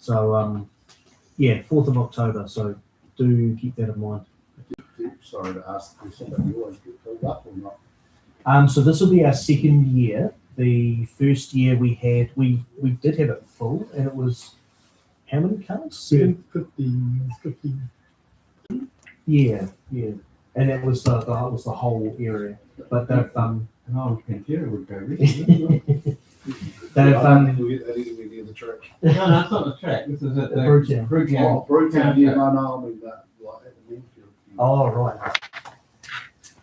So yeah, 4th of October. So do keep that in mind. Sorry to ask this, but you always get filled up or not? So this will be our second year. The first year we did have it full, and it was how many cars? 50. Yeah, and it was the whole area. But they've An old computer would go with they've I don't think we get that anywhere near the track. No, it's not the track. This is at the Brewtown. Oh, Brewtown, yeah, no, I mean that, like at the Manfield. Oh right.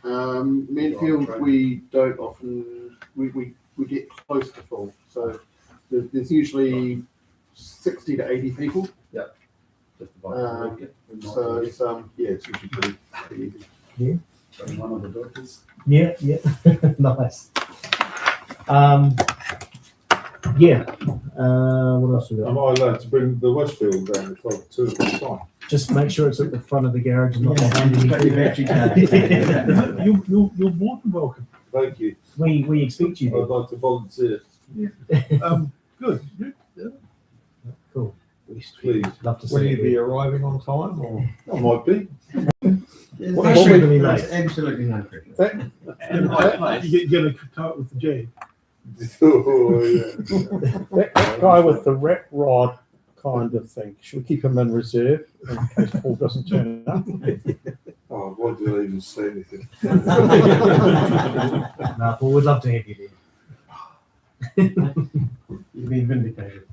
Manfield, we don't often, we get close to full. So there's usually 60 to 80 people. Just about to So it's, yeah, it's usually pretty easy. Yeah. one of the doctors. Yeah. Nice. Yeah. What else we got? Am I allowed to bring the Westfield down if I to the time? Just make sure it's at the front of the garage and not behind you. You're more than welcome. Thank you. We expect you I'd to. like to volunteer. Good. Cool. Please. Love to see Will you. you be arriving on time or? I might be. What are you really late? Absolutely no pressure. You're going to cut with the J. Oh, yeah. That guy with the rat rod kind of thing, should we keep him in reserve in case Paul doesn't turn up? Oh, why did I even say anything? No, Paul, we'd love to have you there. You've been vindicated.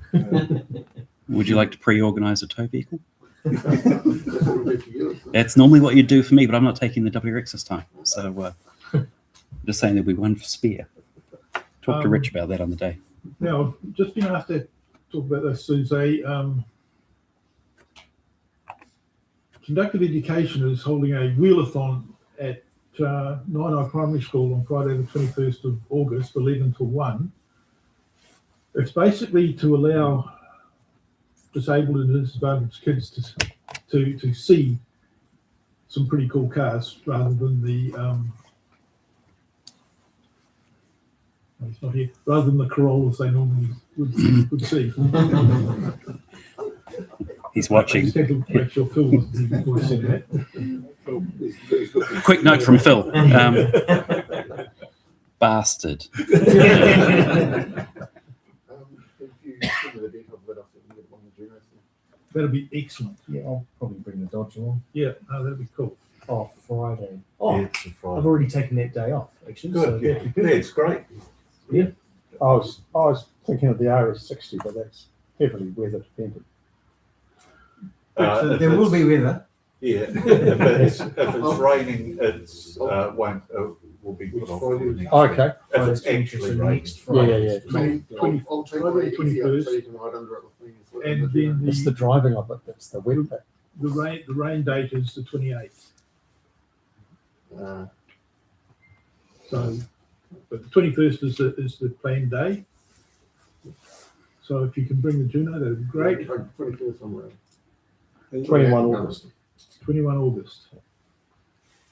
Would you like to pre-organise a tow vehicle? That's what we do for you. That's normally what you do for me, but I'm not taking the WRX this time. So just saying there'll be one spare. Talk to Rich about that on the day. Now, I've just been asked to talk about this. There's a Conductive Education is holding a wheelathon at Nainai Primary School on Friday the 21st of August, 11 to 1. It's basically to allow disabled and disadvantaged kids to see some pretty cool cars rather than the it's not here. Rather than the Corollas they normally would see. He's watching. I just had to make sure Phil wasn't here before I said that. Quick note from Phil. Bastard. If you send me the details of it, I'll get one with you. That'd be excellent. Yeah, I'll probably bring the Dodge along. Yeah, no, that'd be cool. Oh, Friday. Oh, Yeah, it's a Friday. I've already taken that day off, actually. Good, so yeah. that'd be Yeah, good. it's great. Yeah. I was thinking of the RS60, but that's heavily weather dependent. So If there will it's- be weather. Yeah, if it's raining, it's won't will be put off. till next Oh, week. okay. If it's Friday, actually so raining. next Friday. Yeah. I'll take my Friday, easy up 21st. so you can ride under it with me. And then It's the driving of it that's the wet bit. the rain date is the 28th. So, but the 21st is the planned day. So if you can bring the Juno, that'd be great. 21st somewhere. 21 August. 21 August.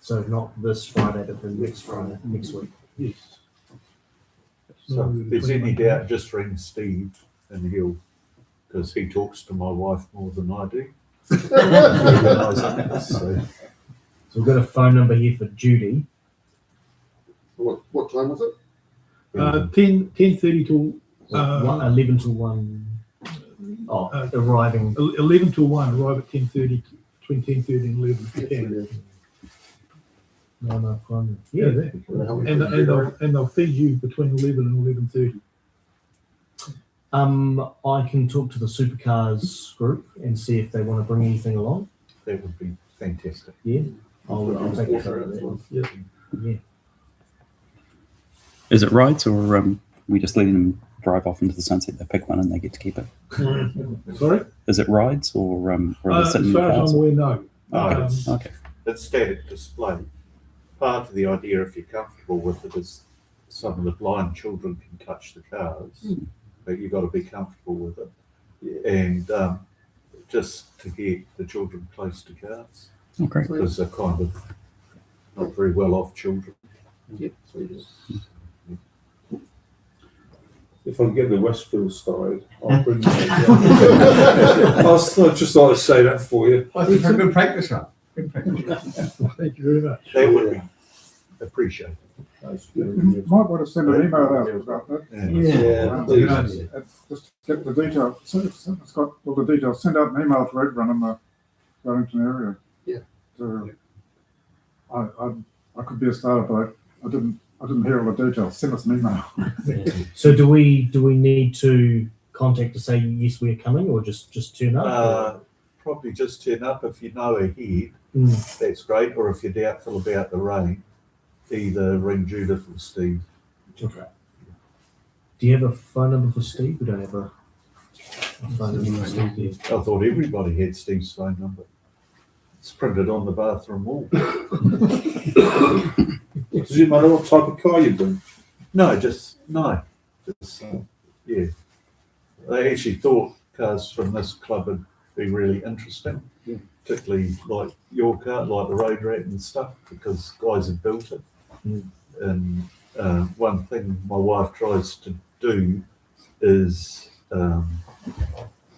So not this Friday, but the next Friday, next week. Yes. So if there's any doubt, just ring Steve and he'll, because he talks to my wife more than I do. So, So we've got a phone number here for Judy. What time was it? 10:30 till 11 to 1. Oh, arriving. 11 till 1. Arrive at 10:30, between 10:30 and 11 if you can. No, fine. Yeah, Yeah. and they'll feed you between 11 and 11:30. I can talk to the supercars group and see if they want to bring anything along. that would be fantastic. Yeah, I'll take a photo of that. Yeah. Is it rides or we just letting them drive off into the sunset? They pick one and they get to keep it. Sorry? Is it rides or are they As sitting in the far as cars? I'm aware, no. Oh, Okay. It's static display. Part of the idea, if you're comfortable with it, is some of the blind children can touch the cars, but you've got to be comfortable with it. And just to get the children close to cars, Okay. because they're kind of not very well off children. Yep. So you just if I get the Westfield started, I'll bring that. I'd just like to say that for you. I think it's a good practice run. Good practice run. Thank you very much. That would be appreciated. You might want to send an email out about that. Yeah, please. Just get the details. It's got all the details. Send out an email to everyone in the Wellington area. Yeah. So, I could be a starter, but I didn't hear all the details. Send us an email. So do we need to contact to say yes we're coming, or just turn up? Probably just turn up if you know ahead. Mm. That's great. Or if you're doubtful about the rain, either ring Judith or Steve. Okay. Do you have a phone number for Steve? We don't have a phone number for Steve yet. I thought everybody had Steve's phone number. It's printed on the bathroom wall. Does it matter what type of car you bring? No. Yeah. They actually thought cars from this club would be really interesting, particularly like your car, like the road rat and stuff, because guys have built it. And one thing my wife tries to do is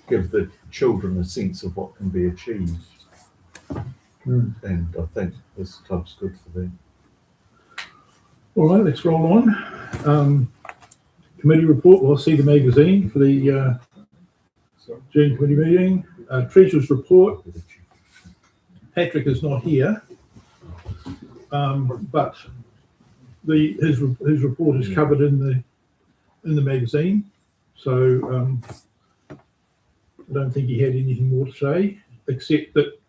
give the children a sense of what can be achieved. And I think this club's good for them. All right, let's roll on. Committee report, we'll see the magazine for the June committee meeting. Treasurer's report, Patrick is not here, but his report is covered in the magazine, so I don't think he had anything more to say, except that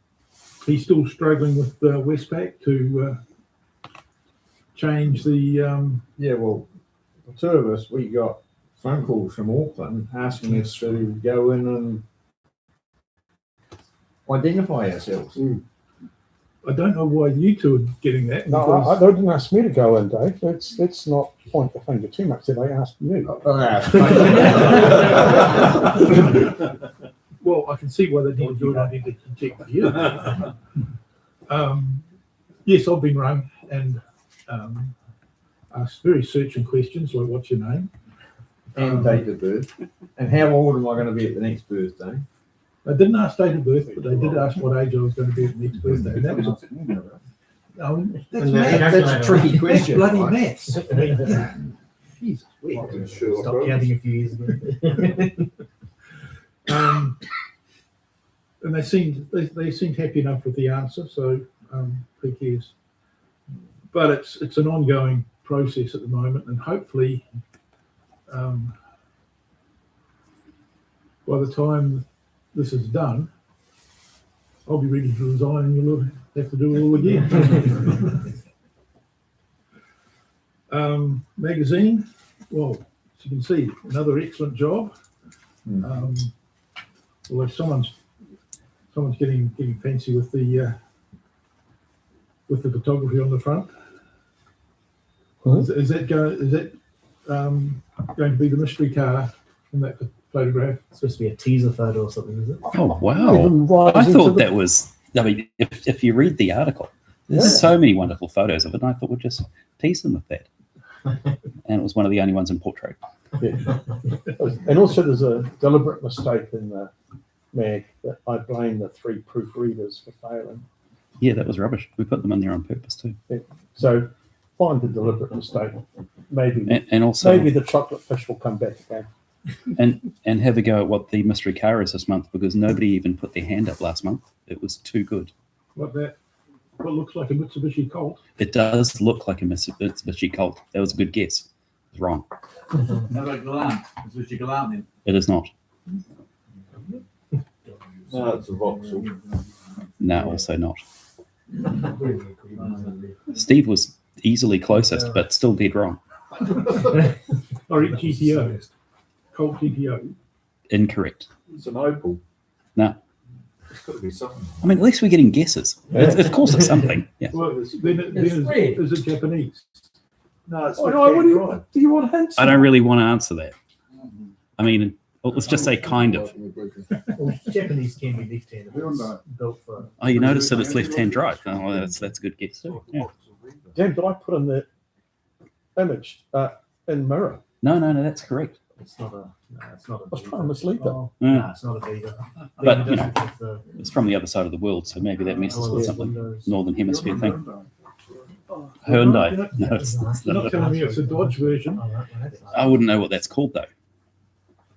he's still struggling with Westpac to change the Yeah, well, the two of us, we got phone calls from Auckland asking us to go in and identify ourselves. I don't know why you two are getting that. No, they didn't ask me to go in, Dave. Let's not point the finger too much. Did they ask you? Well, I can see why they didn't do it. I need to check with you. Yes, I've been rung and asked very searching questions like, what's your name? And date of birth. And how old am I going to be at the next birthday? They didn't ask date of birth, but they did ask what age I was going to be at the next birthday. And that was that's maths. That's a tricky question. That's bloody right? maths. I mean, Jesus, Stop counting a few years ago. And they seemed happy enough with the answer, so who cares? But it's an ongoing process at the moment, and hopefully by the time this is done, I'll be ready to resign and you'll have to do it all again. Magazine, well, as you can see, another excellent job. Although someone's getting fancy with the photography on the front. Is that going to be the mystery car in that photograph? It's supposed to be a teaser photo or something, is it? Oh, wow. I thought that was, I mean, if you read the article, there's so many wonderful photos of it, and I thought we'd just tease them with that. And it was one of the only ones in portrait. Yeah. And also there's a deliberate mistake in the mag that I blame the 3 proofreaders for failing. Yeah, that was rubbish. We put them in there on purpose too. Yeah. So find the deliberate mistake. Maybe And also, maybe the chocolate fish will come back again. and have a go at what the mystery car is this month, because nobody even put their hand up last month. It was too good. What looks like a Mitsubishi Colt. It does look like a Mitsubishi Colt. That was a good guess. It was wrong. How about Galant? Mitsubishi Galant then? It is not. No, it's a Vauxhall. No, also not. Steve was easily closest, but still dead wrong. Or GTO. Colt GTO. Incorrect. It's an Opal. No. It's got to be something. I mean, at least we're getting guesses. Of course it's something. Yeah. Well, then is it Japanese? No, it's Oh, no, do you want hints? I don't really want to answer that. I mean, let's just say kind of. Well, Japanese can be left-handed. Hyundai. Built for. Oh, you notice that it's left-hand drive. Oh, well, that's a good guess too. Yeah. Dan, did I put in the image in mirror? No, that's correct. It's not a. No, it's not a. I was trying to mislead them. Oh, Mm. no, it's not a Beaver. But, Beaver you doesn't have the. It's from the other side of the world, so maybe that messes with something. Windows. Northern Hemisphere thing. Oh, Hyundai. you're not- No, it's You're not not. telling me it's a Dodge version. Oh, right, right. I wouldn't know what that's called though.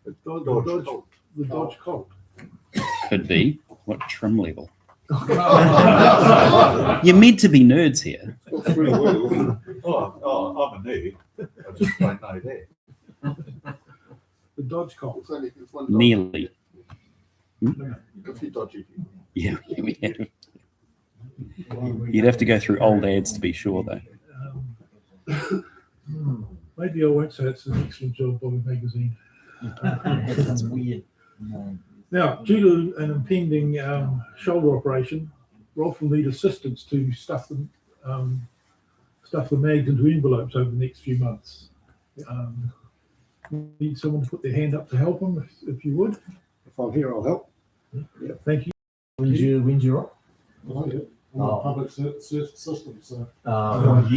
The Dodge Dodge, Colt. the Dodge Colt. Could be. What trim level? You're meant to be nerds here. Got three wheels. I'm a nerd. I just don't know that. The Dodge Colt. It's one Nearly. a few dodgy people. Yeah, we have. You'd have to go through old ads to be sure though. Maybe I won't say it's an excellent job by the magazine. That's weird. No. Now, due to an impending shoulder operation, Rolf will need assistance to stuff the mags into envelopes over the next few months. Need someone to put their hand up to help him, if you would. If I'm here, I'll help. Yeah, thank you. When's your op? Oh, yeah. I'm Oh. a public system, so. Could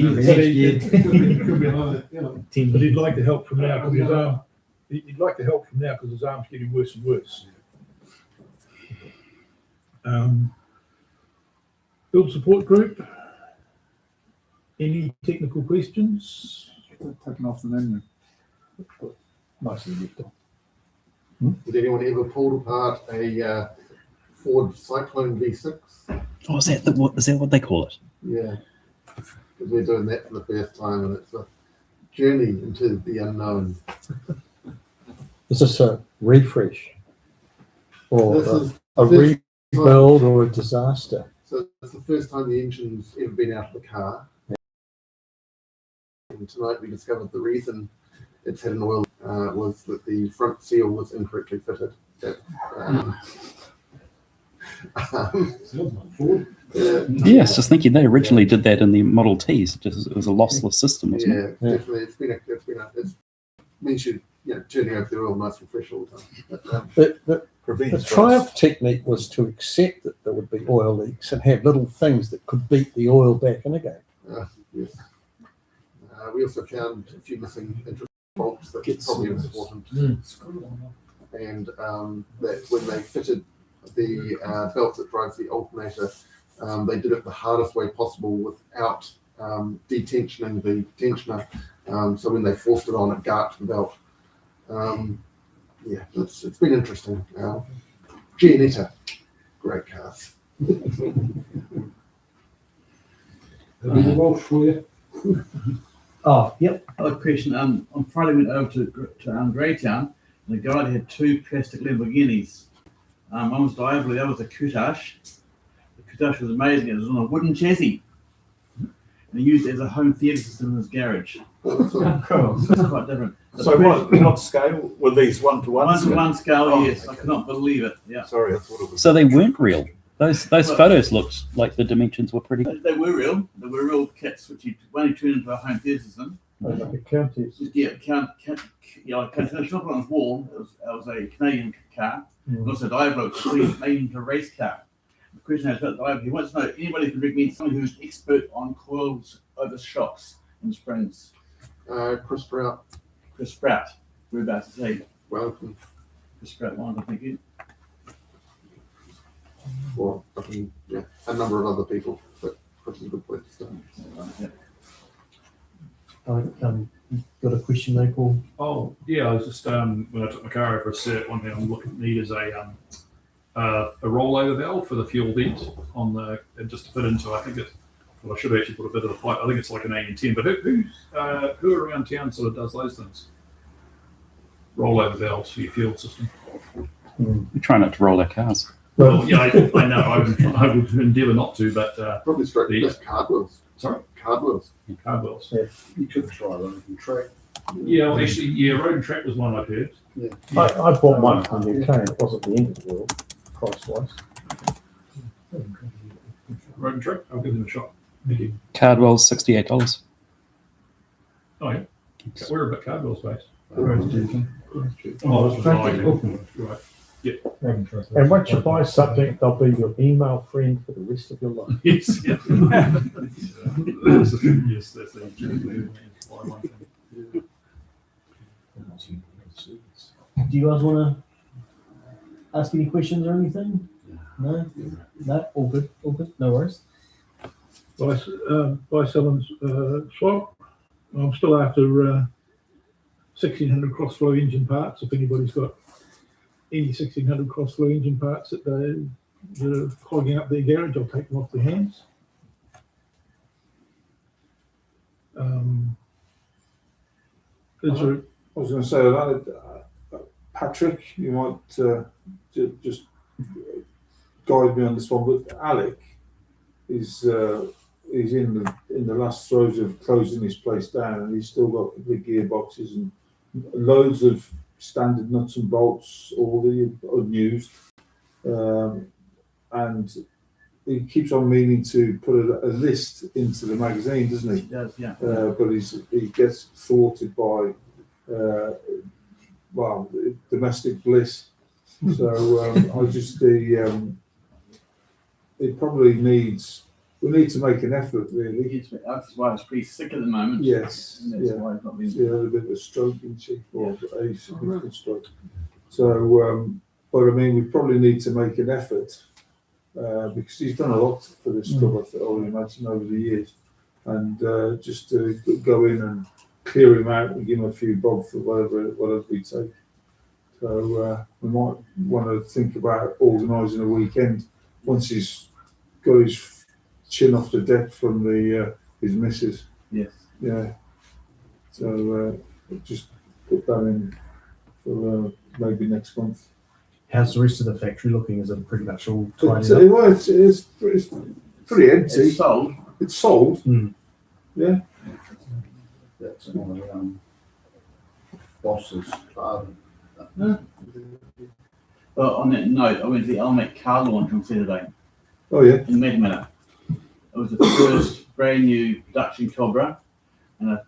be another, you know. But he'd like the help from now because his arm. He'd like the help from now because his arm's getting worse and worse. Build support group. Any technical questions? Taken off the menu. Nicely left off. Did anyone ever pull apart a Ford Cyclone V6? Oh, is that what they call it? Yeah, because we're doing that for the first time, and it's a journey into the unknown. Is this a refresh? Or This is a the first rebuild or a disaster? So it's the first time the engine's ever been out of the car. And tonight we discovered the reason it's had an oil was that the front seal was incorrectly fitted. Sounds like Ford. Yeah, I was just thinking they originally did that in the Model Ts. It was a lossless system, wasn't it? Yeah, definitely. It means you turning over the oil nice and fresh all the time. But, The Prevents Triumph technique was to accept that there would be oil leaks and have little things that could beat the oil back in again. yes. We also found a few missing interest bolts that probably important. And that when they fitted the belt that drives the alternator, they did it the hardest way possible without detensioning the tensioner. So when they forced it on, it garked the belt. It's been interesting. Gianetta, great cars. Oh, yep. Other question. On Friday, we went over to Greytown, and the guy had two plastic Lamborghinis. One was diagonal, the other was a Countach. The Countach was amazing. It was on a wooden chassis, and he used it as a home theatre system in his garage. It's quite different. So what scale were these one-to-one? One-to-one scale, Oh, yes. I okay. could not believe it. Yeah. Sorry, I thought it was. So they weren't real. Those photos looked like the dimensions were pretty. They were real. They were real kits, which you only turned into a home theatre system. Like a county. Like it's not on his wall. It was a Canadian car. And also Diablo, made into a race car. The question is about Diablo. He wants to know anybody can recommend someone who's expert on coils over shocks and springs. Chris Sprout, Chris Sprout. We're about to say welcome. Chris Sprout line, I think you. Or a number of other people, but Chris is a good place to start. Got a question there, Paul? Oh, yeah, I was just, when I took my car over a cert, one thing I'm looking to need is a rollover valve for the fuel vent on the, just to fit into, I think I should actually put a bit of the pipe. I think it's like an AN10, but who around town sort of does those things? Rollover valves for your fuel system. We try not to roll our cars. Well, yeah, I know. I would endeavour not to, but Probably straight just card wheels. Sorry? Card wheels. Card wheels. Yeah, you could try road and track. Yeah, well, actually, road and track was one I've heard. Yeah. I bought one from the UK and it wasn't the end of the world, price-wise. Road and track, I'll give them a shot. Thank you. Cardwell's $68. Oh, yeah. Where about Cardwell's based? Oh, that's right. Right. And once you buy something, they'll be your email friend for the rest of your life. Yes, yeah. Yes, that's the Do you guys want to ask any questions or anything? No? No? All good? All good? No worries. Buy someone's swap. I'm still after 1600 cross-flow engine parts. If anybody's got any 1600 cross-flow engine parts that are clogging up their garage, I'll take them off their hands. I was going to say, Patrick, you might just guide me on this one, but Alec is in the last throes of closing his place down, and he's still got the gearboxes and loads of standard nuts and bolts, all the unused, and he keeps on meaning to put a list into the magazine, doesn't he? He does, yeah. But he gets thwarted by domestic bliss. So I just it probably needs. We need to make an effort, really. That's why it's pretty sick at the moment. Yes. And that's why it's not been. She had a bit of a stroke, didn't she? Or a significant stroke. So, but I mean, we probably need to make an effort because he's done a lot for this club, I would imagine, over the years. And just to go in and clear him out and give him a few bob for whatever we take. So we might want to think about organising a weekend once he's got his chin off the deck from his missus. Yes. Yeah. So just put that in for maybe next month. How's the rest of the factory looking? Is it pretty much all tidied up? Well, it's pretty empty. It's sold. It's sold. Mm. Yeah. That's one of the boss's father. Well, on that note, I went to the Elmec car launch on Saturday Oh yeah. in Metamata. It was the first brand new production Cobra, and I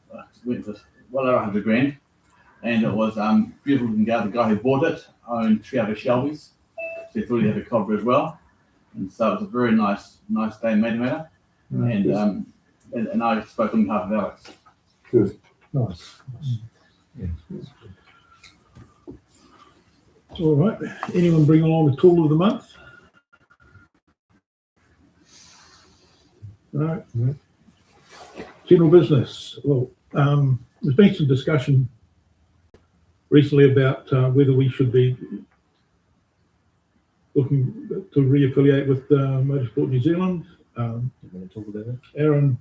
went for well over 100 grand. And it was beautiful looking guy. The guy who bought it owned 3 other Shelby's, so he thought he had a Cobra as well. And so it was a very nice day in Metamata. And I spoke on behalf of Alex. Good. Nice. All right. Anyone bring along a tool of the month? All right. General business. Well, there's been some discussion recently about whether we should be looking to reaffiliate with Motorsport New Zealand. You want to talk about it?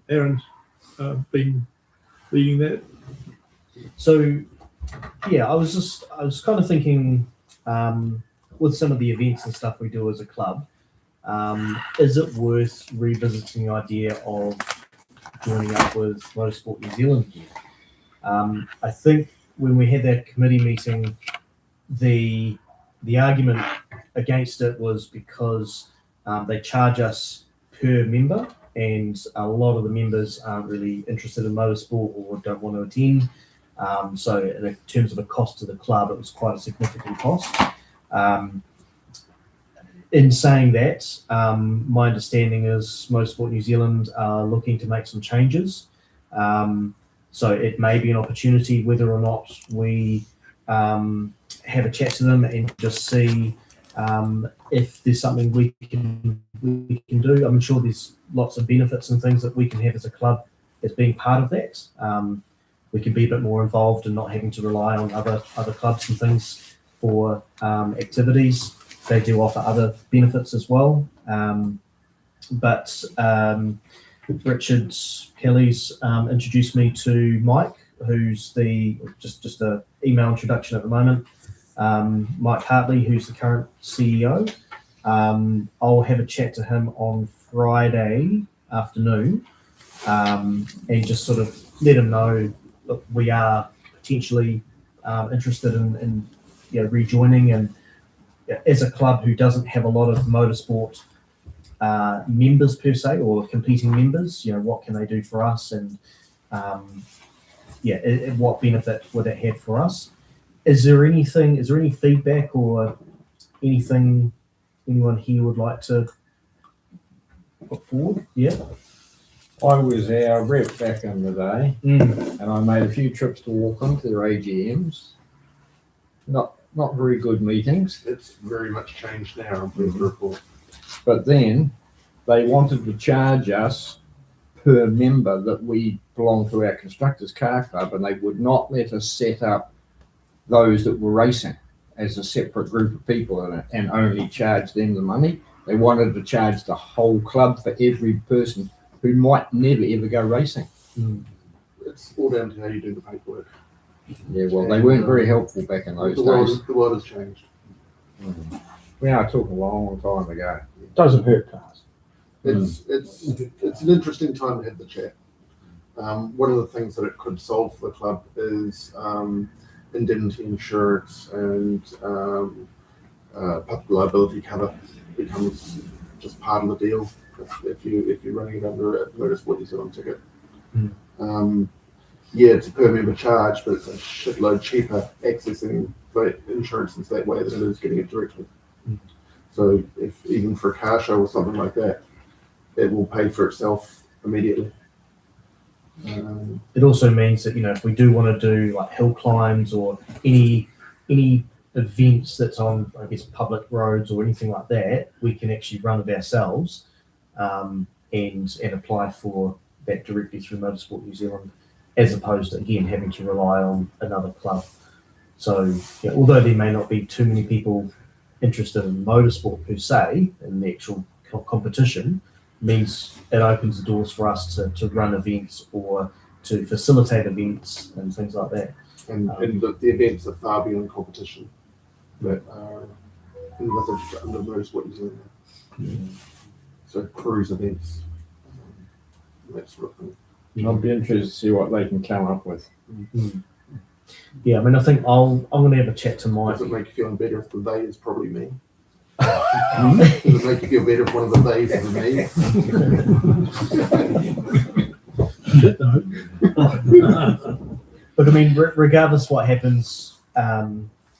Aaron's been leading that. So, yeah, I was kind of thinking with some of the events and stuff we do as a club, is it worth revisiting the idea of joining up with Motorsport New Zealand again? I think when we had that committee meeting, the argument against it was because they charge us per member, and a lot of the members aren't really interested in motorsport or don't want to attend. So in terms of a cost to the club, it was quite a significant cost. In saying that, my understanding is Motorsport New Zealand are looking to make some changes. So it may be an opportunity whether or not we have a chat to them and just see if there's something we can do. I'm sure there's lots of benefits and things that we can have as a club as being part of that. We can be a bit more involved and not having to rely on other clubs and things for activities. They do offer other benefits as well. But Richard Kelly's introduced me to Mike, who's just a email introduction at the moment. Mike Hartley, who's the current CEO. I'll have a chat to him on Friday afternoon and just sort of let him know, look, we are potentially interested in rejoining, and as a club who doesn't have a lot of motorsport members per se or competing members, what can they do for us, and what benefit would it have for us? Is there any feedback or anything anyone here would like to put forward? Yeah. I was our rep back in the day, and I made a few trips to Auckland to their AGMs. Not not very good meetings. It's very much changed now, I'm pleased to report. But then they wanted to charge us per member that we belong to our Constructors Car Club, and they would not let us set up those that were racing as a separate group of people and only charge them the money. They wanted to charge the whole club for every person who might never ever go racing. It's all down to how you do the paperwork. Yeah, well, they weren't very helpful back in those The days. world has changed. We are talking a long time ago. Doesn't hurt to ask. It's an interesting time to have the chat. One of the things that it could solve for the club is indemnity insurance and public liability cover becomes just part of the deal if you're running it under a Motorsport New Zealand ticket. Yeah, it's a per member charge, but it's a shitload cheaper accessing the insurance in that way than it is getting it directly. So if even for a car show or something like that, it will pay for itself immediately. It also means that, if we do want to do like hill climbs or any events that's on, I guess, public roads or anything like that, we can actually run it ourselves and apply for that directly through Motorsport New Zealand, as opposed to, again, having to rely on another club. So, although there may not be too many people interested in motorsport per se, in the actual competition, means it opens the doors for us to run events or to facilitate events and things like that. And the events are far beyond competition that are envisaged under Motorsport New Zealand. So cruise events, that sort of thing. I'll be interested to see what they can come up with. Yeah, I mean, I think I'm going to have a chat to Mike. Does it make you feel better if the they is probably me? Does it make you feel better if one of the theys is me? Look, I mean, regardless what happens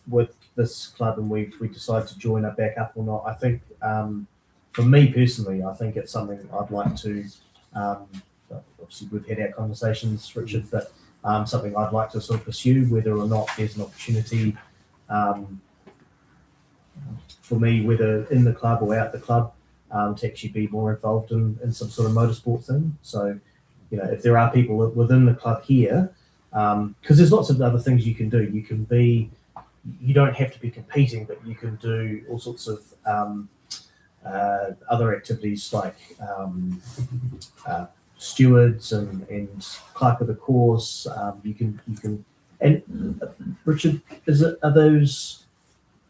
with this club and we decide to join it back up or not, I think for me personally, I think it's something I'd like to, obviously we've had our conversations, Richard, but something I'd like to sort of pursue, whether or not there's an opportunity for me, whether in the club or out the club, to actually be more involved in some sort of motorsport thing. So, if there are people within the club here, because there's lots of other things you can do. You don't have to be competing, but you can do all sorts of other activities like stewards and clerk of the course. You can. And Richard, are those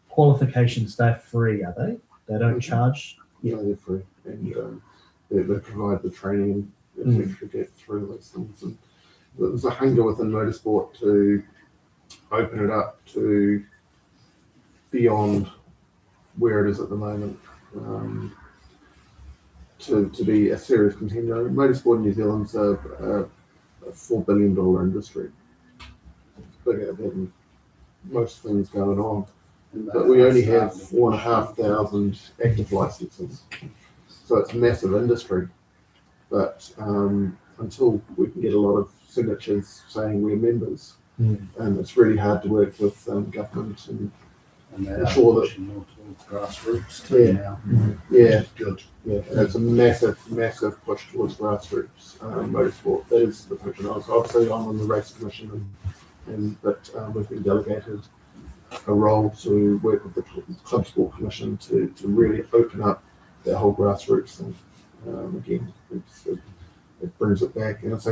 qualifications, they're free, are they? They don't charge? Yeah, they're free. And they provide the training to get through those things. And there's a hunger within motorsport to open it up to beyond where it is at the moment, to be a serious contender. Motorsport in New Zealand's a $4 billion industry. It's bigger than most things going on. But we only have 4,500 active licenses. So it's a massive industry. But until we can get a lot of signatures saying we're members, and it's really hard to work with government and ensure that more towards grassroots too now. Yeah, Good. yeah, it's a massive push towards grassroots motorsport. That is the push. And obviously I'm on the race commission, but we've been delegated a role to work with the Club Sport Commission to really open up that whole grassroots thing. Again, it brings it back, and I say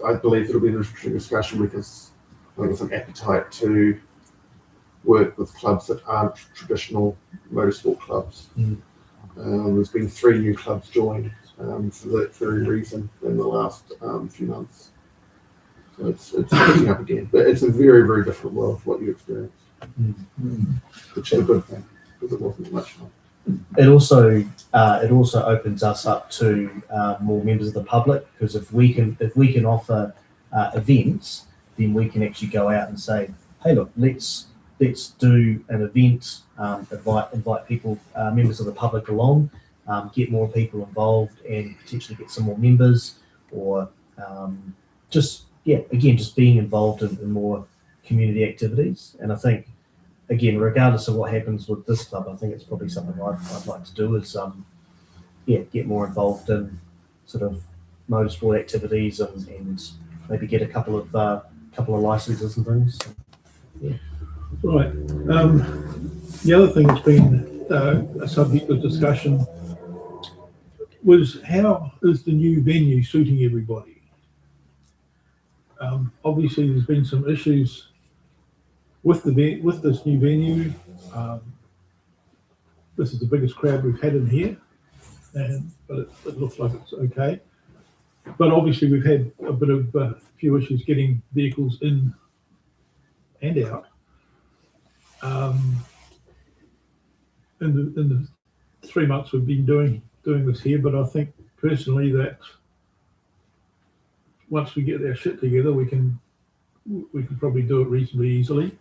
I believe it'll be an interesting discussion because there's an appetite to work with clubs that aren't traditional motorsport clubs. There's been 3 new clubs joined for that very reason in the last few months. So it's picking up again, but it's a very, very different world from what you experience, which is a good thing because it wasn't much fun. It also opens us up to more members of the public, because if we can offer events, then we can actually go out and say, hey, look, let's do an event, invite people, members of the public along, get more people involved, and potentially get some more members, or just being involved in more community activities. And I think again, regardless of what happens with this club, I think it's probably something I'd like to do is, get more involved in sort of motorsport activities and maybe get a couple of licenses and things. Right. The other thing that's been a subject of discussion was how is the new venue suiting everybody? Obviously, there's been some issues with this new venue. This is the biggest crowd we've had in here, but it looks like it's okay. But obviously, we've had a bit of a few issues getting vehicles in and out. In the 3 months we've been doing this here, but I think personally that once we get our shit together, we can probably do it reasonably easily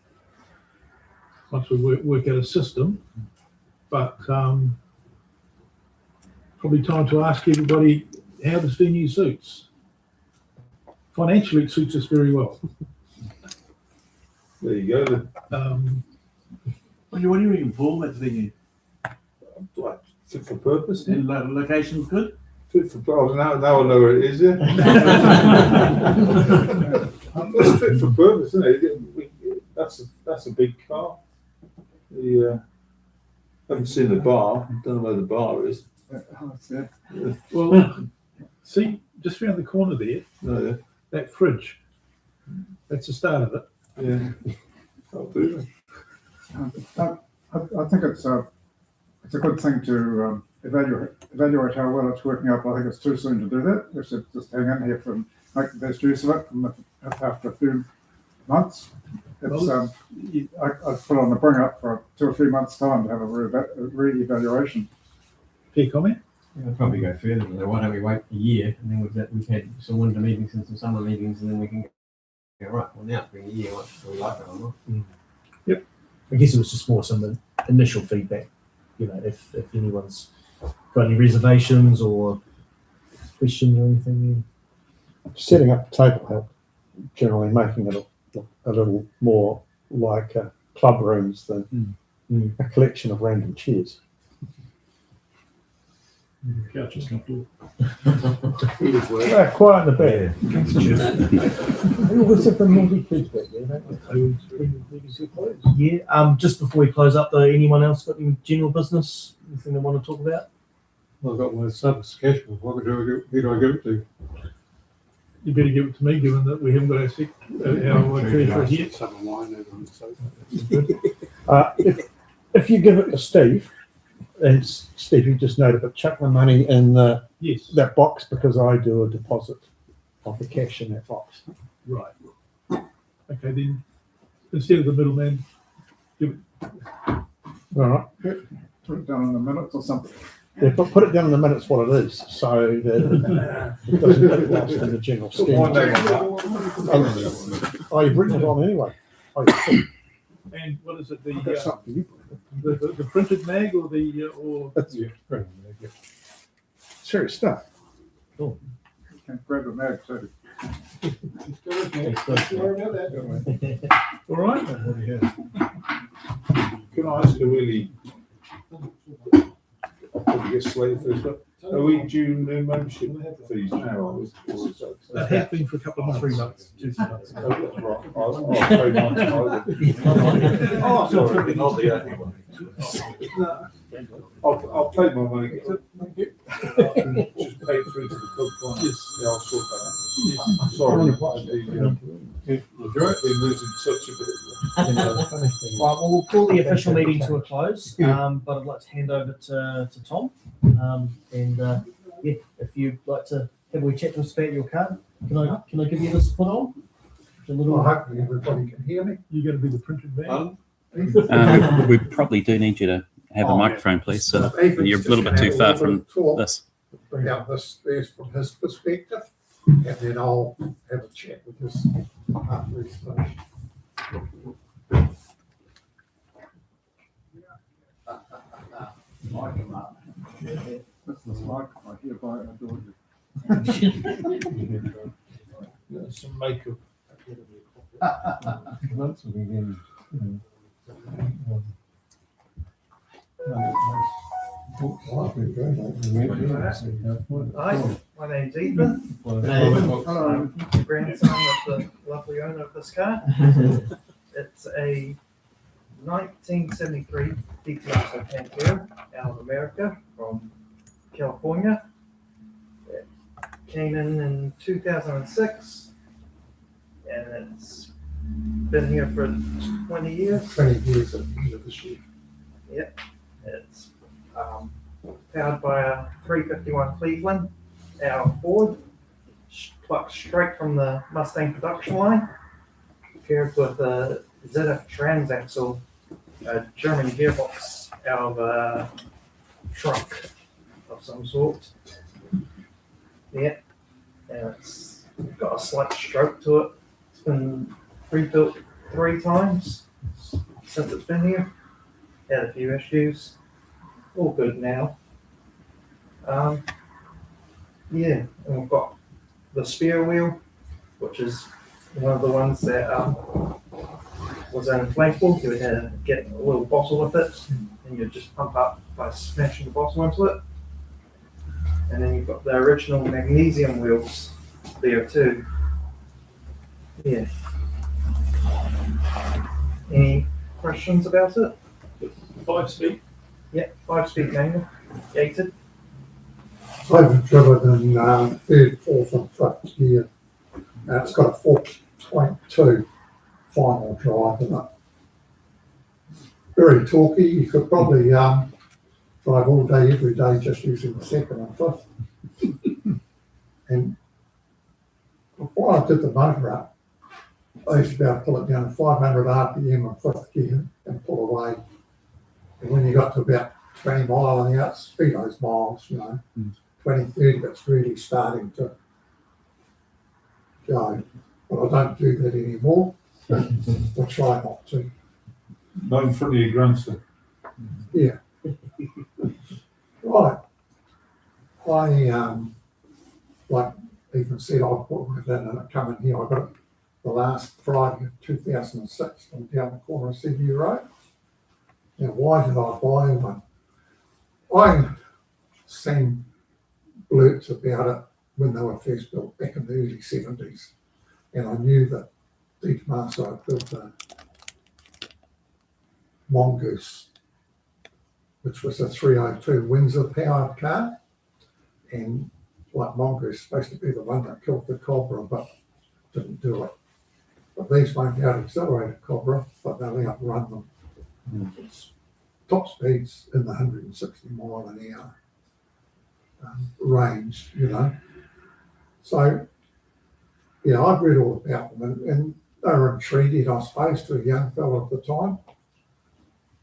once we work out a system. But probably time to ask everybody how this venue suits. Financially, it suits us very well. There you go. What do you even call that venue? Like, fit for purpose. And location's good? Fit for purpose. Now I know where it is, yeah. It's fit for purpose, isn't it? That's a big car. Haven't seen the bar. Don't know where the bar is. Yeah. Well, see, just around the corner there, No, that fridge. That's the start of it. yeah. I'll do that. I think it's a good thing to evaluate how well it's working out. But I think it's too soon to do that. We should just hang in here and make the best use of it. And after a few months, it's I'd put on the bring up for 2 or 3 months' time to have a re-evaluation. Fair comment? We'll probably go further than that. Why don't we wait a year and then we've had some winter meetings and some summer meetings, and then we can go, right, well, now it's been a year, what do we like it or not? Yep. I guess it was just more some initial feedback. You know, if anyone's got any reservations or questions or anything. Setting up the table help, generally making it a little more like club rooms than a collection of random chairs. Couch is comfortable. Quiet in the bed. We always have the naughty kids back there, don't we? Yeah. Just before we close up, though, anyone else got any general business? Anything they want to talk about? Well, I've got my son's cash book. Who do I give it to? You better give it to me, given that we haven't got our treasurer here. Some of mine over on the sofa. If you give it to Steve, and Steve, you just noted, but chuck the money in that box because I do a deposit of the cash in that box. Right. Okay, then instead of the middleman, give it. All right. Put it down in the minutes or something. Yeah, but put it down in the minutes what it is, so that it doesn't get lost in the general scheme. Oh, you've written it on anyway. Oh, yeah. And what is it? That's up to you. The printed mag or the or? That's serious stuff. Cool. You can grab a mag too. All right. Can I ask a really? I'll probably get slated for this, but are we due new membership fees now? That has been for a couple of 3 months, 2 months. I'll pay mine tomorrow. Oh, sorry, not the only one. I'll pay my money. Just pay it through to the club client. Yes. Yeah, I'll sort that out. Sorry, been losing touch a bit. Right, well, we'll call the official meeting to a close, but I'd like to hand over to Tom. If you'd like to have a wee chat to us about your card, can I give you this to put on? Well, hopefully everybody can hear me. You're going to be the printed man. We probably do need you to have a microphone, please. So you're a little bit too far from this. Bring out this from his perspective, and then I'll have a chat with this after he's finished. Mic him up. This is like I hereby adore you. Some makeup. Hi, my name's Ethan. Hello. I'm the grandson of the lovely owner of this car. It's a 1973 DTS Pantera out of America from California. It came in 2006, and it's been here for 20 years. 20 years at the end of this year. It's powered by a 351 Cleveland out of Ford, plucked straight from the Mustang production line, paired with a ZF transaxle, a German gearbox out of a truck of some sort. Yeah, and it's got a slight stroke to it. It's been rebuilt 3 times since it's been here. Had a few issues. All good now. Yeah, and we've got the spare wheel, which is one of the ones that was inflatable. You would have to get a little bottle with it, and you just pump up by smashing the bottle into it. And then you've got the original magnesium wheels there too. Yeah. Any questions about it? 5-speed. Yeah, 5-speed manual, gated. I've driven in 3rd, 4th and 5th gear. And it's got a 4.2 final drive in it. Very torquey. You could probably drive all day, every day, just using the 2nd and 5th. And before I did the motor up, I used to be able to pull it down to 500 RPM on 5th gear and pull away. And when you got to about 20 mile an hour, speedo's miles, 20, 30, it's really starting to go. But I don't do that anymore. I try not to. Not in front of your grandson. Yeah. Right. I, like Ethan said, I put it in and it come in here. I got it the last Friday of 2006 from down the corner of Seaview Road. Now, why did I buy one? I seen blurts about it when they were first built back in the early 70s. And I knew that Dieter Maasai had built a Mongoose, which was a 302 Windsor powered car. And like Mongoose supposed to be the one that killed the Cobra, but didn't do it. But these won't out-accelerate a Cobra, but they'll outrun them. It's top speeds in the 160 mile an hour range, So, yeah, I'd read all about them, and they were intriguing, I suppose, to a young fellow at the time.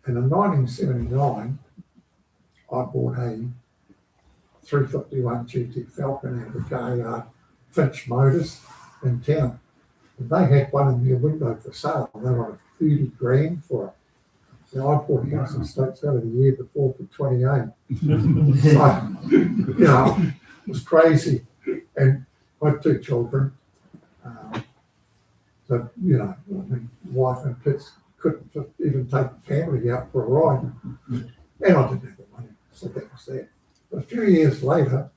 And in 1979, I bought a 351 GT Falcon out of the car yard, Finch Motors in town. And they had one in their window for sale. They wanted 30 grand for it. Now, I bought a house in States out of the year before for 28. So, it was crazy. And I had 2 children. So, wife and kids couldn't even take the family out for a ride. And I didn't have the money, so that was that. But a few years later,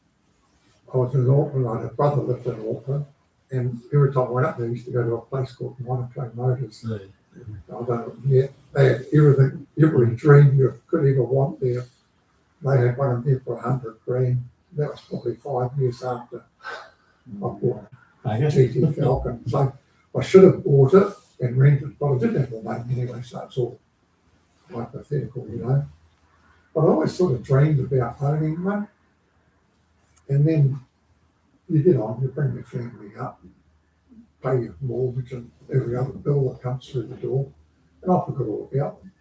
I was in Auckland. I had a brother lived in Auckland. And every time I went up there, I used to go to a place called Monaco Motors. I don't know, yeah, they had everything, every dream you could ever want there. They had one in there for 100 grand. That was probably 5 years after I bought a GT Falcon. So I should have bought it and rented, but I didn't have the money anyway, so it's all hypothetical, But I always sort of dreamed about owning one. And then you get on, you bring your family up, pay your mortgage and every other bill that comes through the door, and I forgot all about them.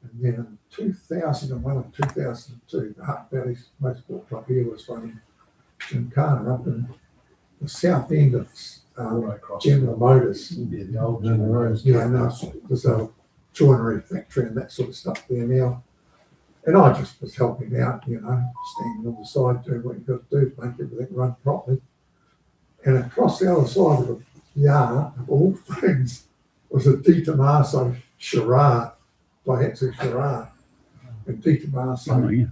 And then in 2001 and 2002, the Hutt Valley's Motorsport Club here was running Gymkhana up in the south end of General Motors. The old General Motors. Yeah, and there's a joinery factory and that sort of stuff there now. And I just was helping out, standing on the side, doing what you got to do to make everything run properly. And across the other side of the yard, of all things, was a Dieter Maasai Charade Daihatsu Ferrari. And Peter Oh, Marso yeah.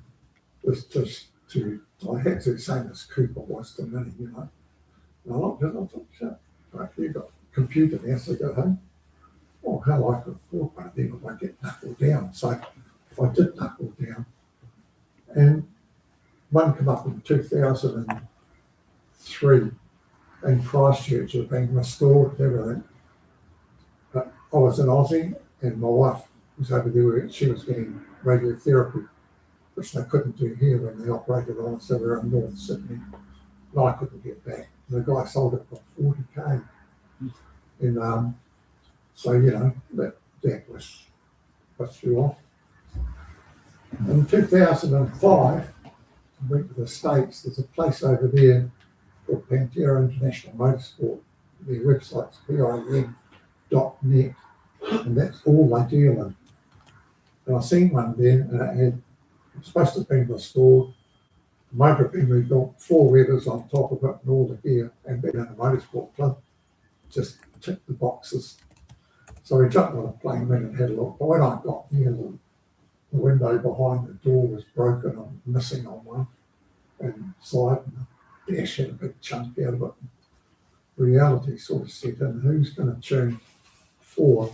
was just to Daihatsu, same as Cooper was to Mini, you know. And I looked at it, I thought, shit, right, you've got a computer now, so go home. Oh, hell, I could afford one of them if I get knuckled down. So if I did knuckle down, and one came up in 2003 in Christchurch, it had been restored and everything. But I was an Aussie, and my wife was over there where she was getting radiotherapy, which they couldn't do here when they operated on us, so we were in North Sydney. And I couldn't get back. And the guy sold it for 40K. And so, you know, that was threw off. In 2005, I went to the States. There's a place over there called Pantera International Motorsport. Their website's PIN.net, and that's all they deal in. And I seen one there, and it was supposed to have been restored. The motor had been rebuilt, 4 weathers on top of it, and all the gear, and been in a motorsport club. Just ticked the boxes. So we jumped on a plane, went and had a look. But when I got there, the window behind the door was broken or missing on one, and side, and the dash had a big chunk out of it. Reality sort of set in. Who's going to tune 4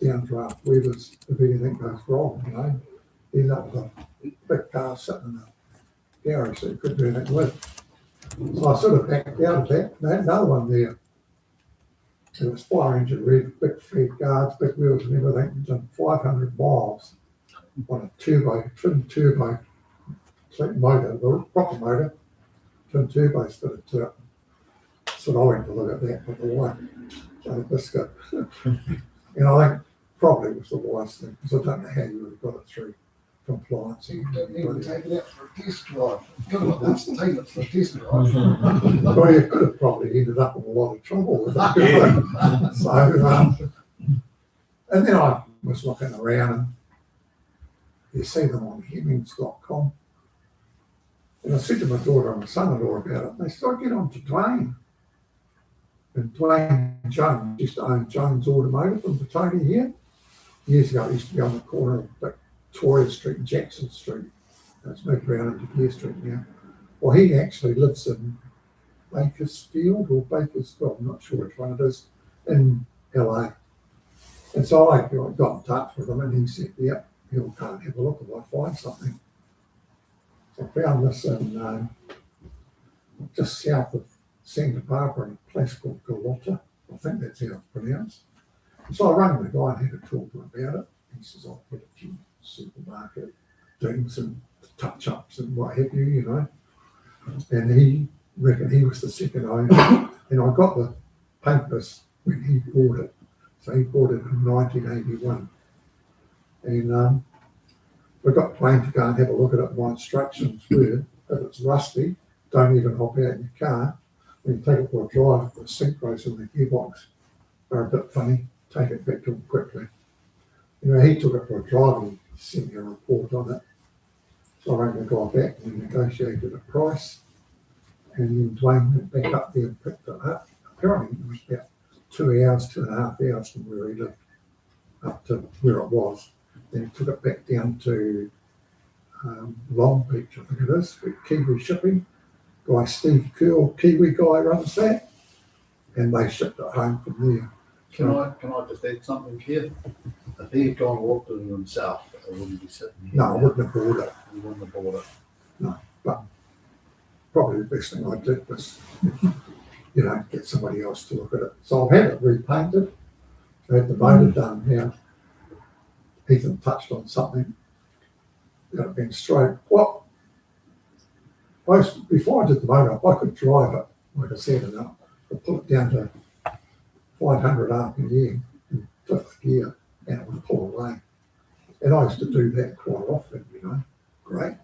downdraft weathers if anything goes wrong, you know? End up with a big car sitting in a garage that you couldn't do anything with. So I sort of backed out of that. And I had another one there. It was fire engine red, big fed guards, big wheels and everything, done 500 miles on a twin turbo motor, the proper motor, twin turbos fitted to it. So I went to look at that with the wife, Johnny Biscuit. And I think probably it was the wise thing, because I don't know how you would have got it through compliance. You didn't even take it out for a test drive. Good luck, let's take it for a test drive. Well, you could have probably ended up in a lot of trouble with that. So, and then I was looking around, and you see them on Hemmings.com. And I said to my daughter and my son-in-law about it. They said, I get on to Dwayne. And Dwayne Jones used to own Jones Automotive in Petone here. Years ago, it used to be on the corner of Victoria Street and Jackson Street. It's moved around into Gear Street now. Well, he actually lives in Bakersfield, I'm not sure which one it is, in LA. And so I got in touch with him, and he said, yep, he'll come and have a look if I find something. So I found this in just south of Santa Barbara in a place called Galota. I think that's how it's pronounced. And so I rang the guy and had a talk to him about it. He says, I'll put a few supermarket things and touch-ups and what have you, you know. And he reckoned he was the second owner. And I got the papers when he bought it. So he bought it in 1981. And we got Dwayne to go and have a look at it. My instructions were, if it's rusty, don't even hop out in your car. When you take it for a drive, the synchros in the gearbox are a bit funny. Take it back to him quickly. You know, he took it for a drive and sent me a report on it. So I rang the guy back and we negotiated a price. And then Dwayne went back up there and picked it up. Apparently it was about 2.5 hours from where he lived up to where it was. Then he took it back down to Long Beach, I think it is, with Kiwi Shipping. Guy Steve Curl, Kiwi guy, runs that. And they shipped it home from there. Can I just add something here? If he had gone and walked it himself, it wouldn't be sitting here. No, I wouldn't have bought it. He wouldn't have bought it. No, but probably the best thing I did was, you know, get somebody else to look at it. So I've had it repainted. I had the motor done now. Ethan touched on something that had been straight. Well, before I did the motor, I could drive it, like I said, and I'd pull it down to 500 RPM in 5th gear, and it would pull away. And I used to do that quite often, you know. Great,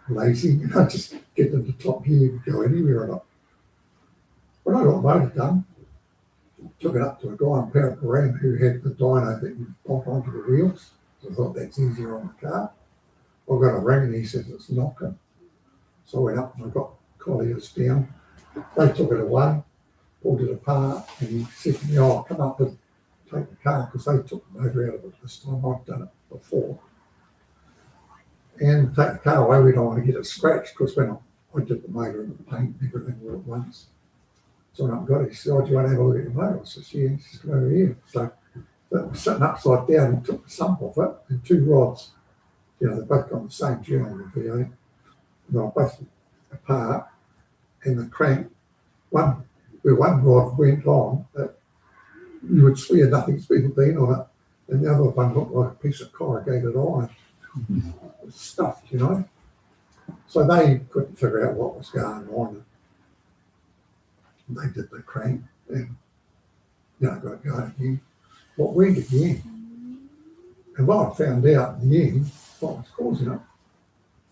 lazy, you know, just get into top gear, go anywhere or not. When I got the motor done, took it up to a guy in Paraparam who had the dyno that you bolt onto the wheels. So I thought that's easier on the car. I got a ring and he says it's knocking. So I went up and I got colliers down. They took it away, pulled it apart, and he said to me, oh, come up and take the car, because they took the motor out of it this time, I've done it before. And take the car away, we don't want to get it scratched, because when I did the motor and the paint and everything all at once. So when I got it, he said, "Oh, do you want to have a look at your motor?" I said, "Yeah." He said, "Come over here." So that was sitting upside down and took the sump off it, and two rods, you know, they both got the same journal in the V8. They were both apart, and the crank, where one rod went on, you would swear nothing's been on it, and the other one looked like a piece of corrugated iron. It was stuffed, you know. So they couldn't figure out what was going on. They did the crank and, you know, got it going again. What went again? And what I found out in the end, what was causing it,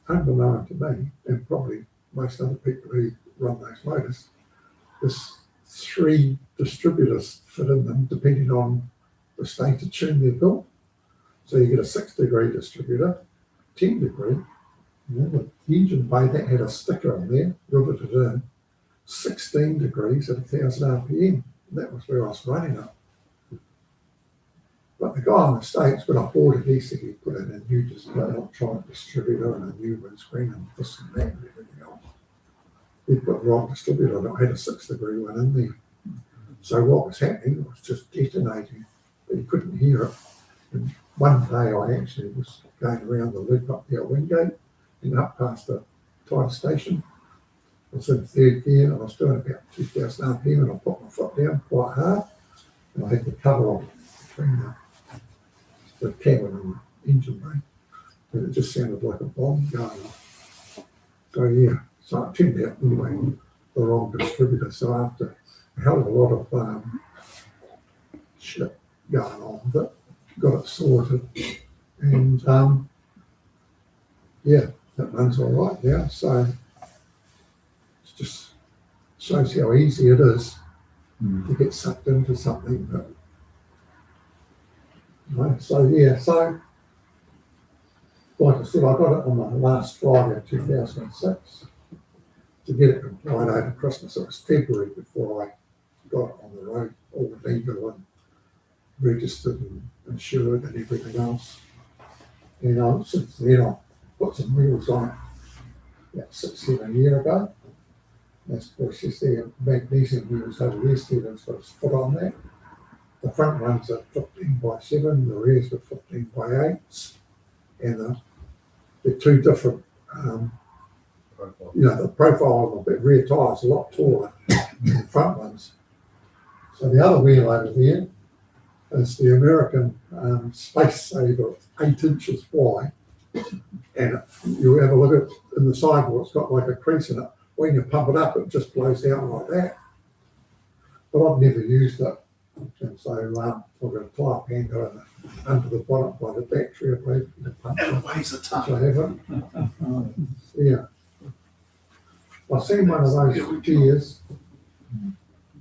unbeknown to me, and probably most other people who run those motors, there's 3 distributors fit in them depending on the state of tune they're built. So you get a 6-degree distributor, 10-degree, and then the engine bay that had a sticker on there, riveted in, 16 degrees at 1,000 RPM. And that was where I was running it. But the guy in the States, when I bought it, he said he put in a new electronic distributor and a new windscreen and this and that and everything else. He put the wrong distributor on it. I had a 6-degree one in there. So what was happening was just detonating, but you couldn't hear it. And one day I actually was going around the loop up the Wingate and up past the Tyre station. I was in 3rd gear and I was doing about 2,000 RPM and I put my foot down quite hard and I had the cover on between the cabin and the engine bay. And it just sounded like a bomb going off. So yeah, so it turned out anyway, the wrong distributor. So after a hell of a lot of shit going on with it, got it sorted, and yeah, that runs all right now. So it just shows how easy it is to get sucked into something. But you know, so yeah, so like I said, I got it on the last Friday of 2006 to get it compliant over Christmas. It was February before I got it on the road, all legal and registered and insured and everything else. And since then I put some wheels on it about 6-7 years ago. That's of course just the magnesium wheels over there. Stephen's got his foot on that. The front ones are 15x7, the rears are 15x8s, and they're 2 different. You know, the profile of the rear tyre is a lot taller than the front ones. So the other wheel over there is the American Space Saver, 8 inches wide, and you have a look at in the sidewall, it's got like a crease in it. When you pump it up, it just blows out like that. But I've never used it, and so I've got a tyre pan going under the bonnet by the battery, I believe, to pump it. It weighs a ton. I haven't. Yeah. I've seen one of those gears.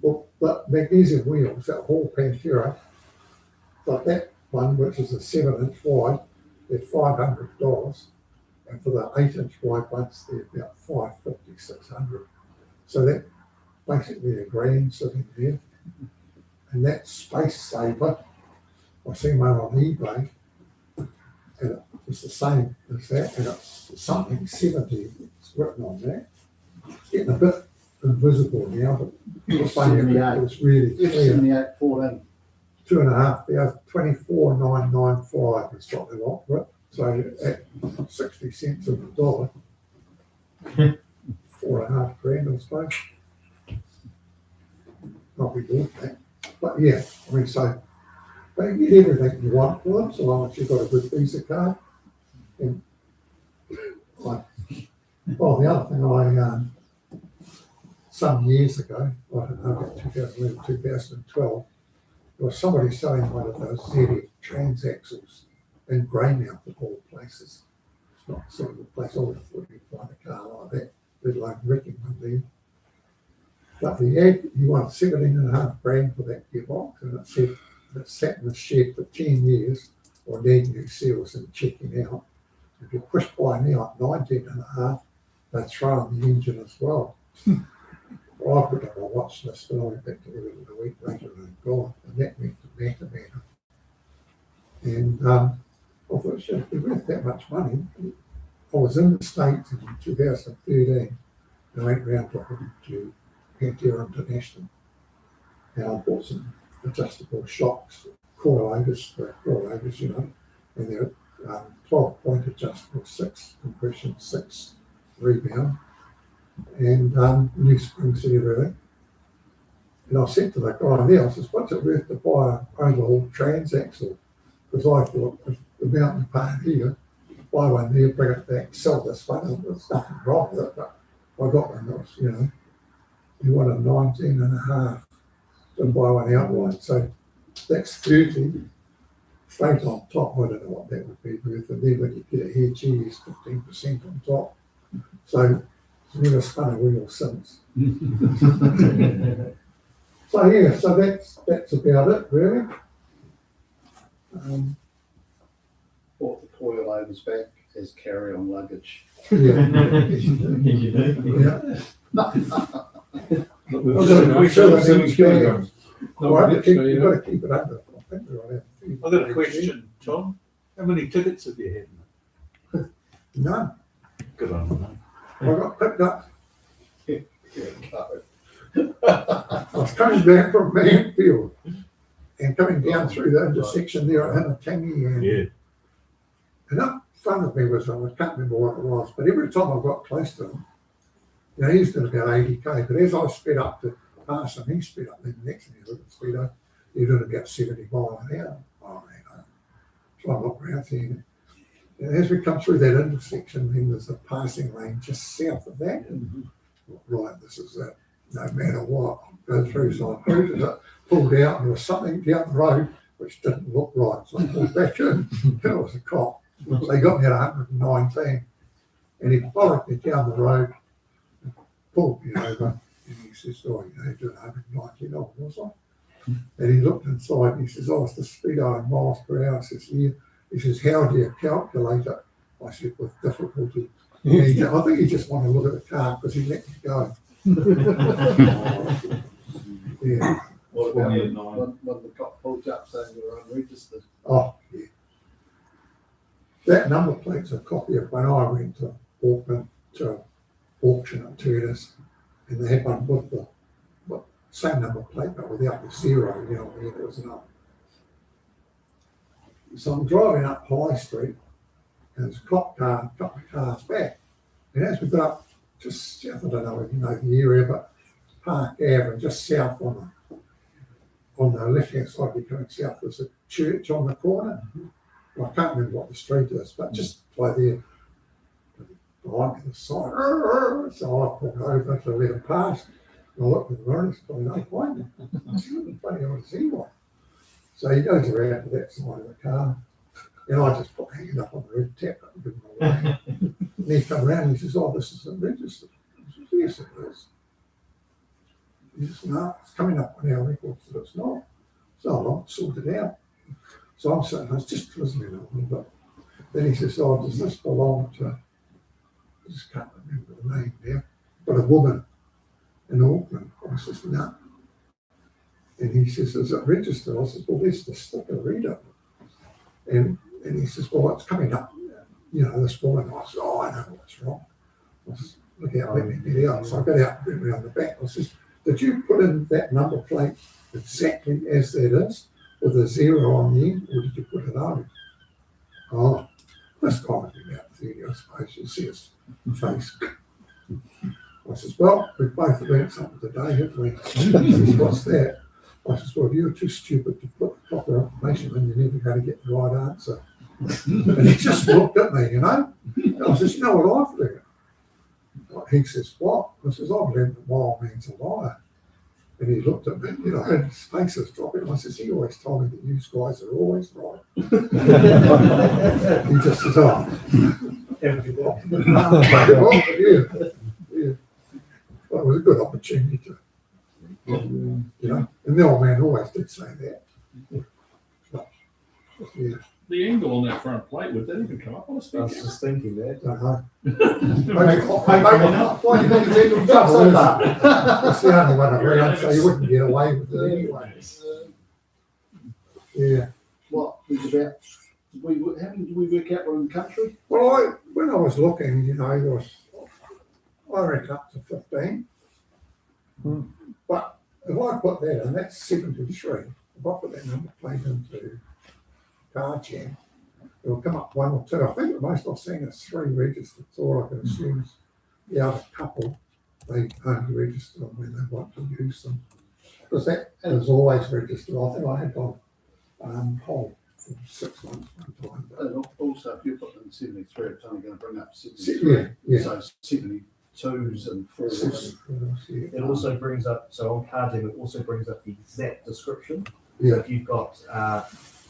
Well, the magnesium wheels, that whole Pantera, like that one, which is a 7-inch wide, they're $500. And for the 8-inch wide ones, they're about $550, $600. So that basically $1,000 sitting there. And that Space Saver, I've seen one on eBay, and it's the same as that, and it's something 70, it's written on that. It's getting a bit invisible now, but it was really clear. 7814. 2,500, 24,995 is what they want for it. So at 60 cents of the dollar, $4,500, I suppose. Not be bought that. But yeah, I mean, so they get everything you want for them, so long as you've got a good Visa card. And like, well, the other thing some years ago, I don't know, about 2011, 2012, there was somebody selling one of those ZF transaxles in Greymouth of all places. It's not sort of a place I would have thought you'd find a car like that, let alone wrecking one there. But he wanted $17,500 for that gearbox, and it said it sat in the shed for 10 years or needing new seals and checking out. If you push by now at 19,500, they throw in the engine as well. I I put up my watch list and I went back to Everton a week later and it had gone, and that went to Matter. And I thought, it should be worth that much money. I was in the States in 2013 and I went round to Pantera International and I bought some adjustable shocks, coilovers, you know, and they're 12-point adjustable, 6 compression, 6 rebound, and new springs and everything. And I said to the guy there, I says, what's it worth to buy an overhaul transaxle? Because I thought, if the mountain part here, buy one there, bring it back, sell this one, and there's nothing wrong with it, but I got one that was, you know, you wanted 19 and a half to buy one outright. So that's 30. Freight on top, I don't know what that would be worth. And then when you get a head, gee, is 15% on top. So it's never spun a wheel since. So yeah, so that's about it really. Bought the coilovers back as carry-on luggage. Yeah. Yeah. You've got to keep it under. I think we're on I've got a question, Tom. How many tickets have you had? None. Good on you. I got picked up. I was coming back from Manfield and coming down through the intersection there at Hinatangi, and up in front of me was, I can't remember what it was, but every time I got close to him, you know, he's doing about 80k, but as I sped up to pass him, he sped up, then the next thing he looked at the speed up, he doing about 70 miles an hour. Oh man, so I look around here, and as we come through that intersection, then there's a passing lane just south of that. Right, this is it. No matter what, go through. So I cruised it, pulled out, and there was something down the road which didn't look right. So I pulled back in, and it was a cop. So they got me at 119, and he followed me down the road, and pulled me over, and he says, oh, you know, you're doing 119, oh, was I? And he looked inside, and he says, oh, it's the speedo in miles per hour. I says, yeah. He says, how do you calculate it? I said, with difficulty. And I think he just wanted to look at the car because he let me go. Yeah. What about when the cop pulled up saying you were unregistered? Oh, yeah. That number plate's a copy of when I went to Auckland to auction at Turners, and they had one with the same number plate but without the 0, you know, where there was no. So I'm driving up High Street, and there's a cop car, a couple of cars back, and as we got up just south, I don't know if you know the area, but Park Ave, just south on the left-hand side, you're coming south, there's a church on the corner. Well, I can't remember what the street is, but just by there, behind me, the sign. So I pulled over to let him pass. And I looked at the mirror, it's probably no point. Funny, I want to see one. So he goes around to that side of the car, and I just put my hand up on the roof, tap it, and give him a wave. And he come around and he says, oh, this isn't registered. I says, yes, it is. He says, no, it's coming up on our records that it's not. So I'll sort it out. So I'm saying, I was just listening a little bit. Then he says, oh, does this belong to, I just can't remember the name now, but a woman in Auckland? I says, no. And he says, is it registered? I says, well, there's the sticker, read it. And he says, well, it's coming up, you know, this woman. I said, oh, I know what's wrong. I says, look out, let me get out. So I got out and went around the back. I says, did you put in that number plate exactly as that is, with a 0 on the end, or did you put it on? Oh, this guy would be about 30, I suppose. You see his face. I says, well, we've both learned something today, haven't we? He says, what's that? I says, well, if you're too stupid to put the proper information in, you're never going to get the right answer. And he just looked at me, you know. And I says, you know what I've learned? He says, what? I says, I've learned that wild man's a liar. And he looked at me, you know, and his face was dropping. I says, he always told me that you guys are always right. He just says, oh. Yeah. Well, it was a good opportunity to, you know, and the old man always did say that. But, yeah. the angle on that front plate, would that even come up on a I speed was camera? just thinking that. Don't know. Maybe Why do you think it's in the truck so far? It's the only one around, so you wouldn't get away with it anyway. Yeah. What was about, how many did we work out were in the country? Well, when I was looking, you know, there was, I reckon up to 15. But if I put that in, that's 73. If I put that number plate into car jam, it'll come up one or two. I think the most I've seen is 3 registered. That's all I can assume is the other couple, they only register them when they want to use them. Because that is always registered. I think I had on hold for 6 months one time. And also, if you put in 73, it's only going to bring up Yeah, 73. yeah. So 72s and 4s. It also brings up, so on Carding, it also brings up the exact description. Yeah. So if you've got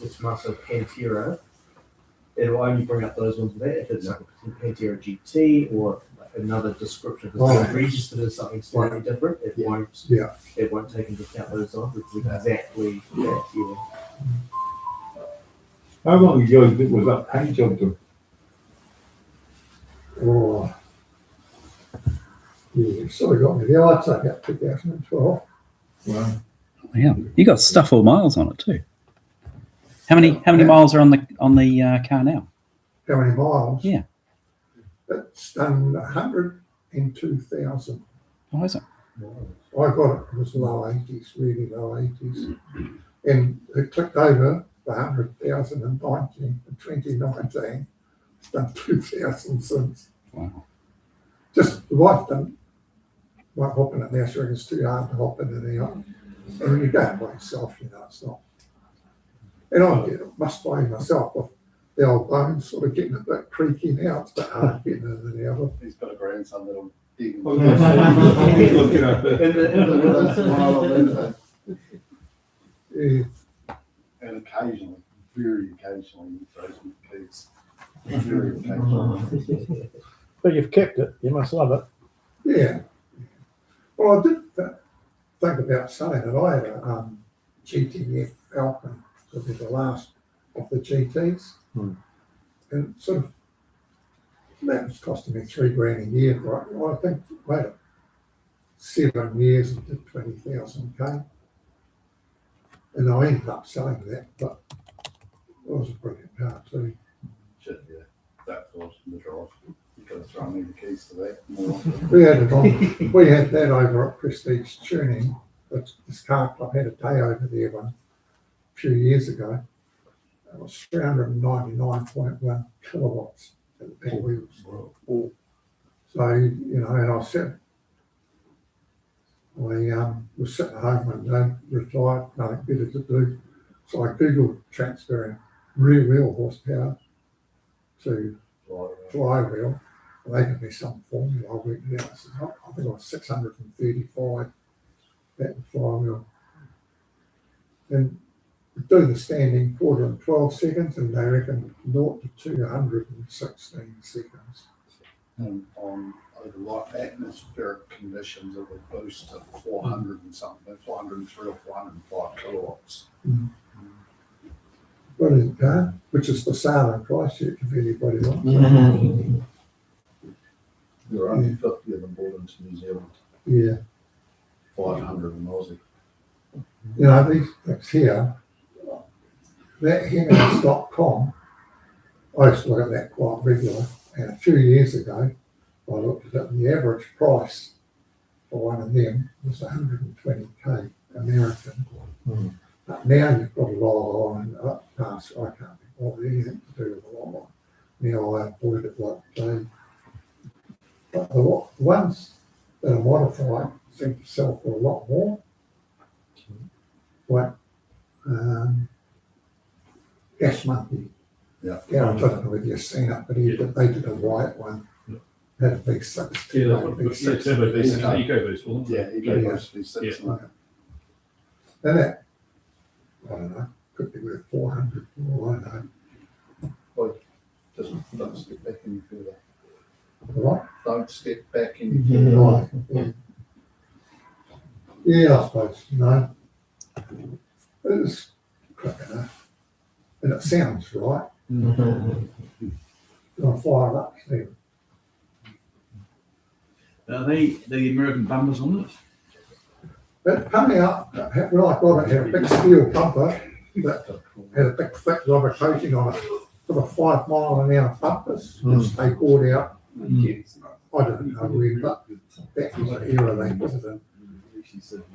this muscle Pantera, it'll only bring up those ones there. If it's like a Pantera GT or another description that's been registered as something slightly different, it won't. Yeah. It won't take into account those ones. It's exactly that. Yeah. How long ago was that paint job done? Oh, yeah, sort of got me there. I'd say about 2012. Wow. Yeah, you got stuff all miles on it too. How many miles are on the car now? How many miles? Yeah. It's done 102,000. Oh, is it? I got it was low 80s, really low 80s. And it clicked over the 100,000 in 2019. It's done 2,000 since. Wow. Just the wife won't hop in it now. She reckons it's too hard to hop in and out. And when you go by yourself, you know, it's not. And I must find myself with the old bones sort of getting a bit creaky now. It's a bit hard getting in and out of. He's got a grandson that'll dig him. Looking at Yeah. And occasionally, very occasionally, he throws me keys. Very occasionally. But you've kept it. You must love it. Yeah. Well, I did think about saying that I had a GTF Falcon, to be the last of the GTs. And sort of, that was costing me $3,000 a year for it. Well, I think, wait, 7 years and did 20,000 K. And I ended up selling that, but it was a brilliant car too. Shit, yeah. That was the drive. You could have thrown me the keys to that more often. We had it on, we had that over at Prestige Tuning. But this car club had a day over there a few years ago. It was 399.1 kilowatts at the back wheels. Wow. So, you know, and I said, I was sitting at home one day, retired, nothing better to do. So I Googled transferring rear wheel horsepower to flywheel. And they gave me some formula. I worked it out. I think it was 635 that flywheel. And we do the standing quarter in 12 seconds, and they reckon 0 to 216 seconds. And on over like atmospheric conditions, it would boost to 400 and something, 403 or 405 kilowatts. Brilliant car, which is for sale in Christchurch if anybody wants. There are only 50 of them brought into New Zealand. Yeah. 500 in Aussie. You know, these things here, that Hemmings.com, I used to look at that quite regularly, and a few years ago, I looked at it, and the average price for one of them was 120K American. But now you've got a lot on cars, I can't be bothered anything to do with a lot on. Now I avoid it like they. But the ones that are modified seem to sell for a lot more. Like Gas Monkey. Yeah. Yeah, I don't know whether you've seen it, but they did a white one. Had a big 6. Yeah, EcoBoost, wasn't it? Yeah, EcoBoost V6. Yeah. And that, I don't know, could be worth 400 for all I know. Just don't step back any further. Right? Don't step back any further. Right. Yeah. Yeah, I suppose, you know. It's quick enough. and it sounds right. I'll fire it up, Stephen. Are they the American bumpers on it? But coming up, when I got it, had a big steel bumper that had a big thick rubber coating on it, sort of 5 mile an hour bumpers, which they bought out. I don't know when, but that was the era they put it in.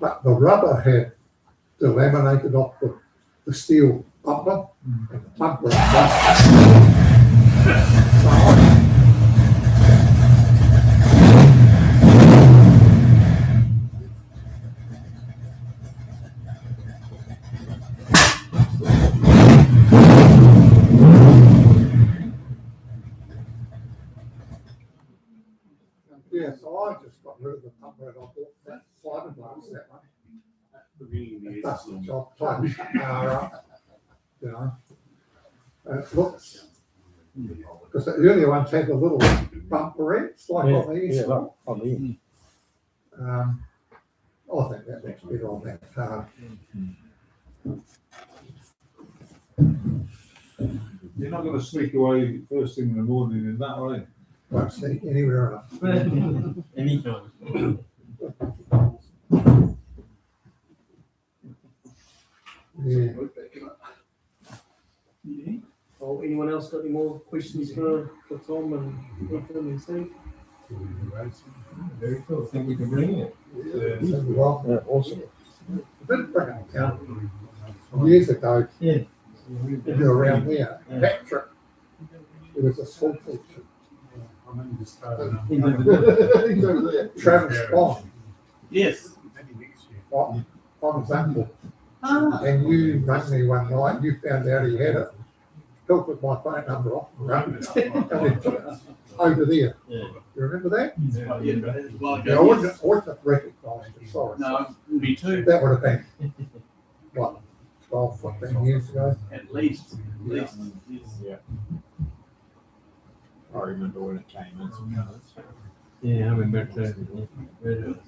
But the rubber had delaminated off the steel bumper, and the bumper was yeah, so I just got rid of the bumper and I bought that fiberglass, that one. It does the job, tightens the car up, you know. And it looks, because the earlier ones had the little bumperettes, like on the east. On the end. I think that looks better on that car. You're not going to sneak away first thing in the morning in that way. Won't sneak anywhere else. Anytime. Yeah. Oh, anyone else got any more questions for Tom and Ethan and Steve? Very cool. Thank you for bringing it. Yeah, awesome. I did bring it down years ago. Yeah. You're around there. Patrick, it was a school teacher. Travis Bond. Yes. I'm his uncle. And you rang me one night, you found out he had it. Took with my phone number off and rang it. And then took it over there. Yeah. You remember that? Yeah, I wouldn't have recognised it, sorry. No, me too. That would have been, what, 12, 15 years ago? At least. Yes. I remember when it came in. Yeah, I remember too.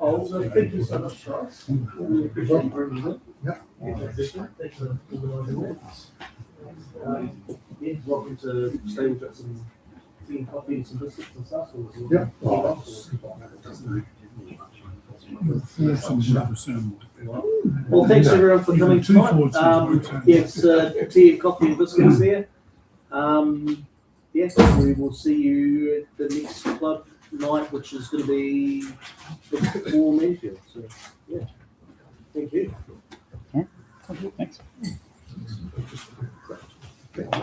Oh, so thank you so much, guys. We appreciate you bringing it. Thanks for organising that. Yeah, welcome to stay with us and tea and coffee and some biscuits and stuff. Yeah. Well, thanks everyone for coming tonight. It's tea and coffee and biscuits there. Yeah, we will see you at the next club night, which is going to be before Manfield. So, yeah, thank you. Thanks. Bye.